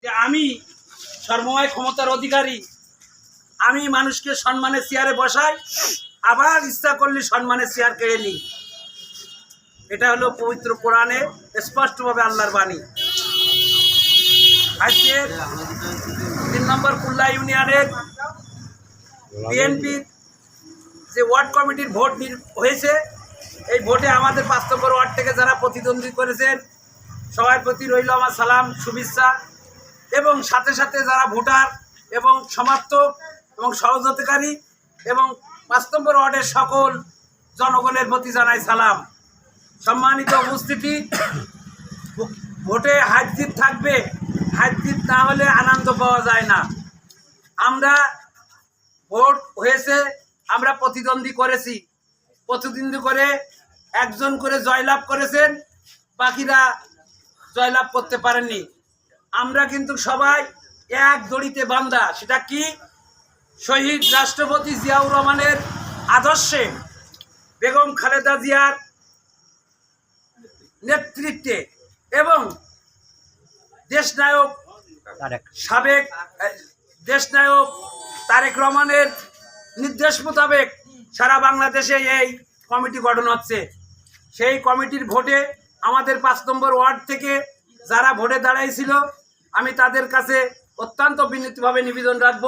যে আমি সর্বময় ক্ষমতার অধিকারী, আমি মানুষকে সম্মানের চেয়ারে বসাই, আবার ইচ্ছা করলে সম্মানের চেয়ার কেড়ে নিই। এটা হলো পবিত্র কোরআনে স্পষ্টভাবে আল্লাহর বাণী। আজকে 3 নম্বর কুল্লা ইউনিয়নের বিএনপির যে ওয়ার্ড কমিটির ভোট হয়েছে, এই ভোটে আমাদের 5 নম্বর ওয়ার্ড থেকে যারা প্রতিদ্বন্দ্বী করেছেন সবার প্রতি রইল আমার সালাম, শুভেচ্ছা, এবং সাথে সাথে যারা ভোটার এবং সমর্থক এবং সহযোগিতাকারী এবং 5 নম্বর ওয়ার্ডের সকল জনগণের প্রতি জানাই সালাম। সম্মানিত উপস্থিতি, ভোটে হার জিত থাকবে, হার জিত না হলে আনন্দ পাওয়া যায় না। আমরা ভোট হয়েছে, আমরা প্রতিদ্বন্দ্বী করেছি, প্রতিদ্বন্দ্বী করে একজন করে জয়লাভ করেছেন, বাকিরা জয়লাভ করতে পারেননি। আমরা কিন্তু সবাই এক দড়িতে বাঁধা। সেটা কি? শহীদ রাষ্ট্রপতি জিয়াউর রহমানের আদর্শে, বেগম খালেদা জিয়ার নেতৃত্বে এবং সাবেক দেশনায়ক তারেক রহমানের নির্দেশ মোতাবেক সারা বাংলাদেশে এই কমিটি গঠন হচ্ছে। সেই কমিটির ভোটে আমাদের 5 নম্বর ওয়ার্ড থেকে যারা ভোটে দাঁড়াইছিল, আমি তাদের কাছে অত্যন্ত বিনীতভাবে নিবেদন রাখব,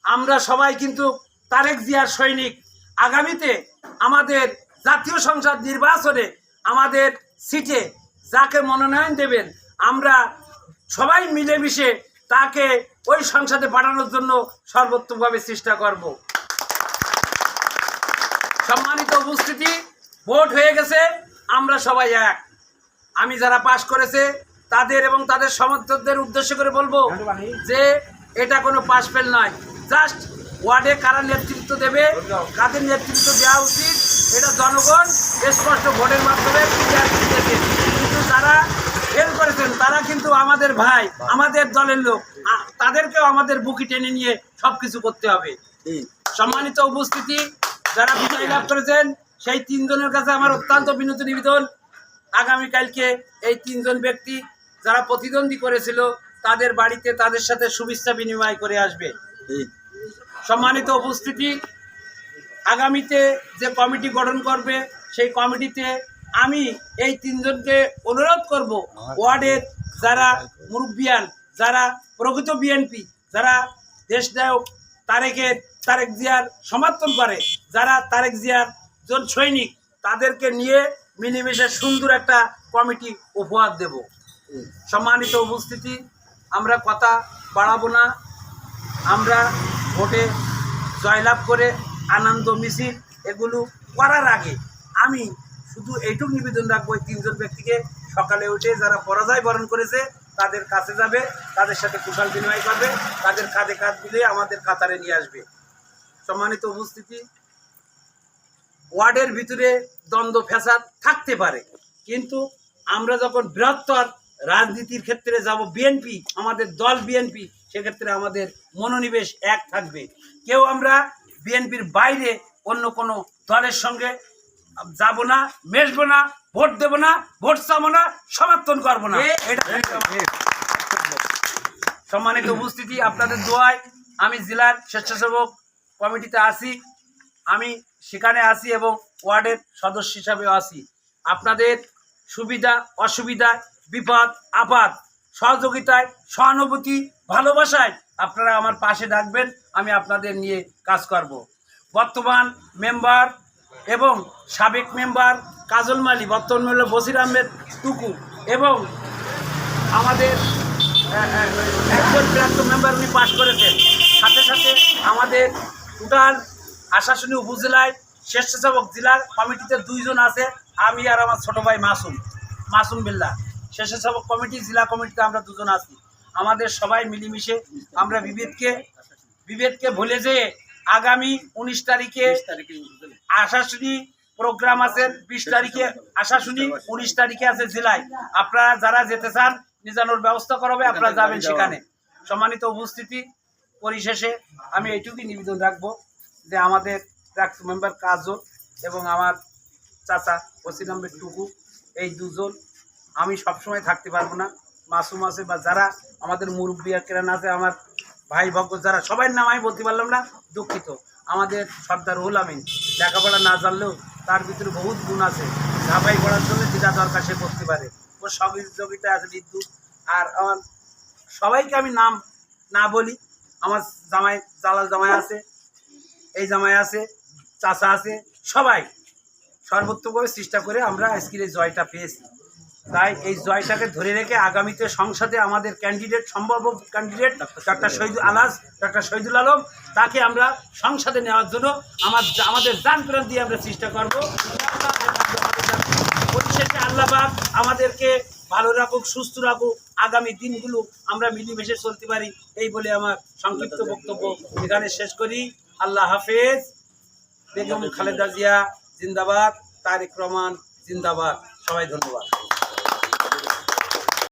আমরা সবাই কিন্তু তারেক জিয়ার সৈনিক। আগামীতে আমাদের জাতীয় সংসদ নির্বাচনে আমাদের সিটে যাকে মনোনয়ন দেবেন, আমরা সবাই মিলেমিশে তাকে ওই সংসদে পাঠানোর জন্য সর্বোত্তমভাবে চেষ্টা করব। সম্মানিত উপস্থিতি, ভোট হয়ে গেছে, আমরা সবাই এক। আমি যারা পাশ করেছে তাদের এবং তাদের সমর্থকদের উদ্দেশ্য করে বলবো যে এটা কোনো পাশ ফেল নয়, জাস্ট ওয়ার্ডে কারা নেতৃত্ব দেবে, কাদের নেতৃত্ব দেওয়া উচিত, এটা জনগণ স্পষ্ট ভোটের মাধ্যমে দিয়েছে। কিন্তু যারা ফেল করেছেন তারা কিন্তু আমাদের ভাই, আমাদের দলের লোক, তাদেরকেও আমাদের বুকি টেনে নিয়ে সব কিছু করতে হবে। সম্মানিত উপস্থিতি, যারা বিজয় লাভ করেছেন সেই 3 জনের কাছে আমার অত্যন্ত বিনীত নিবেদন, আগামীকালকে এই 3 জন ব্যক্তি যারা প্রতিদ্বন্দ্বী করেছিল তাদের বাড়িতে তাদের সাথে শুভেচ্ছা বিনিময় করে আসবে। সম্মানিত উপস্থিতি, আগামীতে যে কমিটি গঠন করবে সেই কমিটিতে আমি এই 3 জনকে অনুরোধ করব, ওয়ার্ডের যারা মুরব্বিয়ান, যারা প্রকৃত বিএনপি, যারা দেশনায়ক তারেক জিয়ার সমর্থন করে, যারা তারেক জিয়ার জন সৈনিক, তাদেরকে নিয়ে মিলেমিশে সুন্দর একটা কমিটি উপহার দেব। সম্মানিত উপস্থিতি, আমরা কথা বাড়াবো না, আমরা ভোটে জয়লাভ করে আনন্দ মিছিল এগুলো করার আগে আমি শুধু এইটুকু নিবেদন রাখবো, এই 3 জন ব্যক্তিকে সকালে উঠে যারা পরাজয় বরণ করেছে তাদের কাছে যাবে, তাদের সাথে কুশল বিনিময় করবে, তাদের কাঁধে কাঁধ মিলিয়ে আমাদের কাতারে নিয়ে আসবে। সম্মানিত উপস্থিতি, ওয়ার্ডের ভিতরে দ্বন্দ্ব ফ্যাসাদ থাকতে পারে, কিন্তু আমরা যখন বৃহত্তর রাজনীতির ক্ষেত্রে যাব, বিএনপি আমাদের দল, বিএনপি সেক্ষেত্রে আমাদের মনোনিবেশ এক থাকবে। কেউ আমরা বিএনপির বাইরে অন্য কোনো দলের সঙ্গে যাব না, মেশবো না, ভোট দেব না, ভোট চাবো না, সমর্থন করবো না। এটা সম্মানিত উপস্থিতি, আপনাদের দোয়ায় আমি জেলার স্বেচ্ছাসেবক কমিটিতে আছি, আমি সেখানে আছি এবং ওয়ার্ডের সদস্য হিসাবেও আছি। আপনাদের সুবিধা অসুবিধা, বিপদ আপদ, সহযোগিতায়, সহানুভূতি, ভালোবাসায় আপনারা আমার পাশে ডাকবেন, আমি আপনাদের নিয়ে কাজ করব। বর্তমান মেম্বার এবং সাবেক মেম্বার কাজল মালি, বর্তমান মেম্বার বসির আহমেদ টুকু এবং আমাদের একজন প্রাক্তন মেম্বার উনি পাশ করেছেন। সাথে সাথে আমাদের টোটাল আশাশুনি উপজেলায় স্বেচ্ছাসেবক জেলার কমিটিতে 2 জন আছে, আমি আর আমার ছোট ভাই মাসুম বিল্লাহ। স্বেচ্ছাসেবক কমিটি, জেলা কমিটিতে আমরা 2 জন আছি। আমাদের সবাই মিলেমিশে আমরা বিভেদকে ভুলে যেয়ে আগামী 19 তারিখে আশাশুনি প্রোগ্রাম আছে, 20 তারিখে আশাশুনি, 19 তারিখে আছে জেলায়। আপনারা যারা যেতে চান নিজানোর ব্যবস্থা করবে, আপনারা যাবেন সেখানে। সম্মানিত উপস্থিতি, পরিশেষে আমি এইটুকুই নিবেদন রাখবো যে আমাদের প্রাক্তন মেম্বার কাজল এবং আমার চাচা বসির আহমেদ টুকু, এই 2 জন, আমি সবসময় থাকতে পারবো না, মাসুম আছে বা যারা আমাদের মুরব্বী কেরান আছে, আমার ভাই ভক্ত যারা, সবাই নাম আমি বলতে পারলাম না, দুঃখিত। আমাদের সর্দার রুহুল আমিন লেখাপড়া না জানলেও তার ভিতরে বহুত গুণ আছে, ঝাঁপাই করার জন্য যেটা দরকার সে করতে পারে, ওর সহযোগিতা আছে বিদ্যুৎ। আর আমার সবাইকে আমি নাম না বলি, আমার জামাই জালাল জামাই আছে, এই জামাই আছে, চাচা আছে, সবাই সর্বোত্তমভাবে চেষ্টা করে আমরা আজকের এই জয়টা পেয়েছি। তাই এই জয়টাকে ধরে রেখে আগামীতে সংসদে আমাদের ক্যান্ডিডেট, সম্ভাব্য ক্যান্ডিডেট ডক্টর শহীদুল আলম, তাকে আমরা সংসদে নেওয়ার জন্য আমাদের জান প্রাণ দিয়ে আমরা চেষ্টা করব। পরিশেষে আল্লাহ পাক আমাদেরকে ভালো রাখুক, সুস্থ রাখুক, আগামী দিনগুলো আমরা মিলেমিশে চলতে পারি, এই বলে আমার সংক্ষিপ্ত বক্তব্য এখানে শেষ করি। আল্লাহ হাফেজ। বেগম খালেদা জিয়া জিন্দাবাদ, তারেক রহমান জিন্দাবাদ। সবাই ধন্যবাদ।